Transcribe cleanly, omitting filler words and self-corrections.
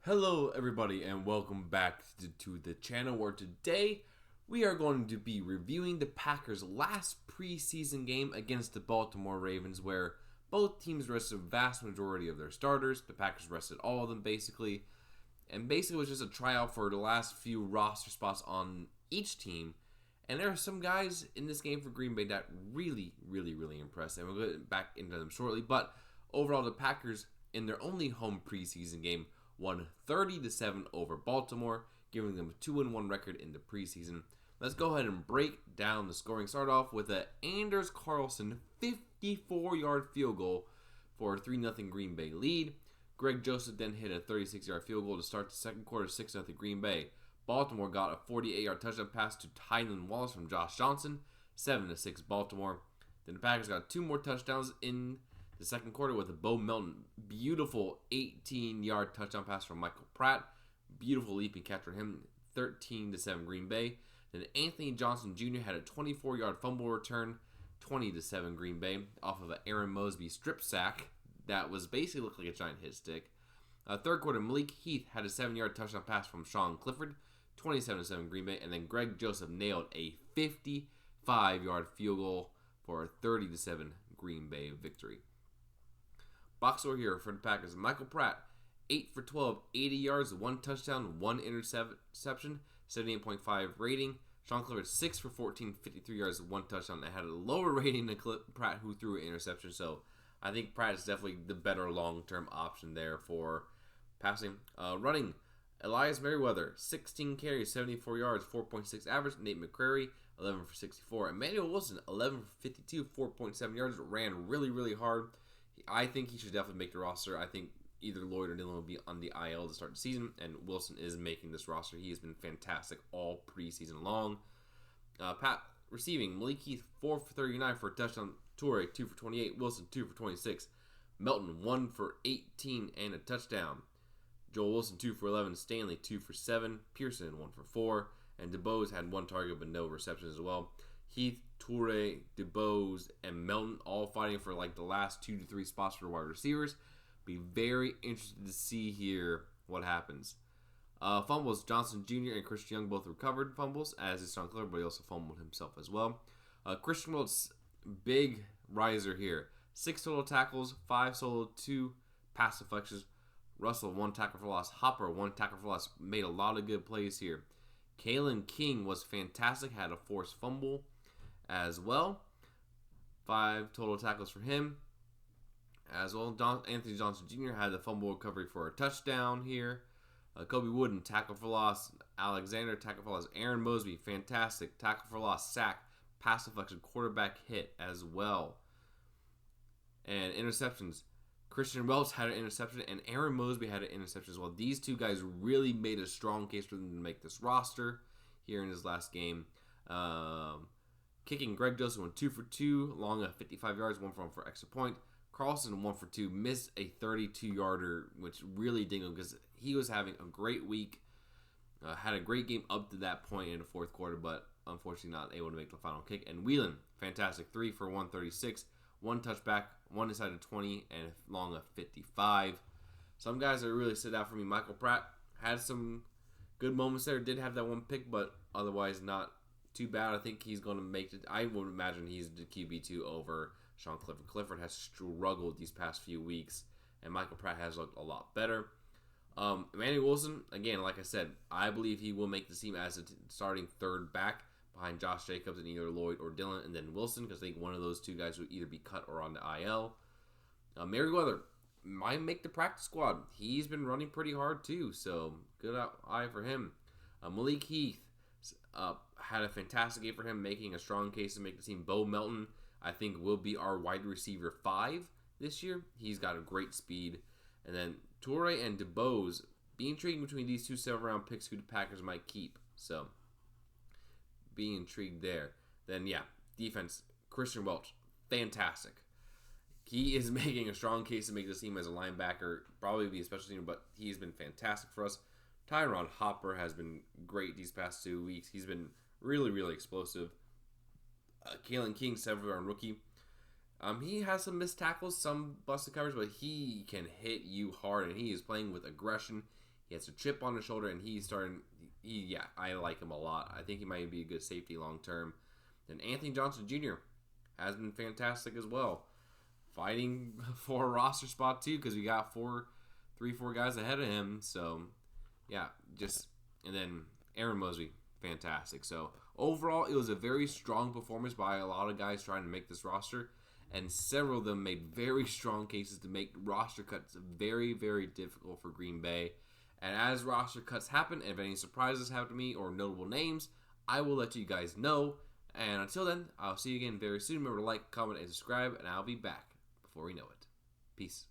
Hello everybody and welcome back to the channel where today we are going to be reviewing the Packers' last preseason game against the Baltimore Ravens, where both teams rested a vast majority of their starters. The Packers rested all of them basically, and basically it was just a tryout for the last few roster spots on each team. And there are some guys in this game for Green Bay that really impressed, and we'll get back into them shortly. But overall, the Packers, in their only home preseason game, won 30-7 over Baltimore, giving them a 2-1 record in the preseason. Let's go ahead and break down the scoring. Start off with a Anders Carlson 54-yard field goal for a 3-0 Green Bay lead. Greg Joseph then hit a 36-yard field goal to start the second quarter, 6-0 Green Bay. Baltimore got a 48-yard touchdown pass to Tylan Wallace from Josh Johnson, 7-6 Baltimore. Then the Packers got two more touchdowns in the second quarter with a Bo Melton beautiful 18-yard touchdown pass from Michael Pratt. Beautiful leaping catch for him, 13-7 Green Bay. Then Anthony Johnson Jr. had a 24-yard fumble return, 20-7 Green Bay, off of an Aaron Mosby strip sack that was basically looked like a giant hit stick. Third quarter, Malik Heath had a 7-yard touchdown pass from Sean Clifford, 27-7 Green Bay, and then Greg Joseph nailed a 55-yard field goal for a 30-7 Green Bay victory. Box score here for the Packers: Michael Pratt, 8 for 12, 80 yards, 1 touchdown, 1 interception, 78.5 rating. Sean Clifford, 6 for 14, 53 yards, 1 touchdown. That had a lower rating than Pratt, who threw an interception. So I think Pratt is definitely the better long-term option there for passing. Running, Elias Merriweather, 16 carries, 74 yards, 4.6 average. Nate McCrary, 11 for 64. Emmanuel Wilson, 11 for 52, 4.7 yards. Ran really hard. I think he should definitely make the roster. I think either Lloyd or Dillon will be on the IL to start the season, and Wilson is making this roster. He has been fantastic all preseason long. Pat receiving, Malik Heath, 4 for 39 for a touchdown. Toure, 2 for 28. Wilson, 2 for 26. Melton, 1 for 18 and a touchdown. Joel Wilson, 2 for 11. Stanley, 2 for 7. Pearson, 1 for 4. And DeBose had 1 target but no receptions as well. Heath, Toure, DeBose, and Melton all fighting for like the last 2 to 3 spots for wide receivers. Be very interested to see here what happens. Fumbles, Johnson Jr. and Christian Young both recovered fumbles, as is Sean Clifford, but he also fumbled himself as well. Christian Wilkes, big riser here. 6 total tackles, 5 solo, 2 pass deflections. Russell, 1 tackle for loss. Hopper, 1 tackle for loss. Made a lot of good plays here. Kalen King was fantastic, had a forced fumble as well. 5 total tackles for him as well. Anthony Johnson Jr. had the fumble recovery for a touchdown here. Kobe Wooden, tackle for loss. Alexander, tackle for loss. Aaron Mosby, fantastic. Tackle for loss, sack, pass deflection, quarterback hit as well. And interceptions. Christian Welch had an interception, and Aaron Mosby had an interception as well. These two guys really made a strong case for them to make this roster here in his last game. Kicking, Greg Joseph went 2 for 2, long of 55 yards, 1 for 1 for extra point. Carlson, 1 for 2, missed a 32-yarder, which really dinged him because he was having a great week. Had a great game up to that point in the fourth quarter, but unfortunately not able to make the final kick. And Whelan, fantastic, 3 for 136, 1 touchback, 1 inside of 20, and long of 55. Some guys that really stood out for me. Michael Pratt had some good moments there. Did have that 1 pick, but otherwise not too bad. I think he's going to make it. I would imagine he's the QB2 over Sean Clifford. Clifford has struggled these past few weeks, and Michael Pratt has looked a lot better. Emmanuel Wilson, again, like I said, I believe he will make the team as a starting third back behind Josh Jacobs and either Lloyd or Dillon, and then Wilson, because I think one of those two guys would either be cut or on the IL. Merriweather might make the practice squad. He's been running pretty hard too, so good eye for him. Malik Heath had a fantastic game for him, making a strong case to make the team. Bo Melton, I think, will be our wide receiver 5 this year. He's got a great speed. And then Toure and DeBose, be intriguing between these two 7th-round picks who the Packers might keep. So, be intrigued there. Then, yeah, defense, Christian Welch, fantastic. He is making a strong case to make this team as a linebacker, probably be a special team, but he's been fantastic for us. Tyron Hopper has been great these past 2 weeks. He's been really explosive. Kalen King, 7th-round rookie. He has some missed tackles, some busted coverage, but he can hit you hard, and he is playing with aggression. He has a chip on his shoulder, and he's starting. I like him a lot. I think he might be a good safety long term. And Anthony Johnson Jr. has been fantastic as well, fighting for a roster spot too because we got 4 guys ahead of him. So yeah, and then Aaron Mosby, fantastic. So overall, it was a very strong performance by a lot of guys trying to make this roster, and several of them made very strong cases to make roster cuts very, very difficult for Green Bay. And as roster cuts happen, if any surprises happen to me or notable names, I will let you guys know. And until then, I'll see you again very soon. Remember to like, comment, and subscribe, and I'll be back before we know it. Peace.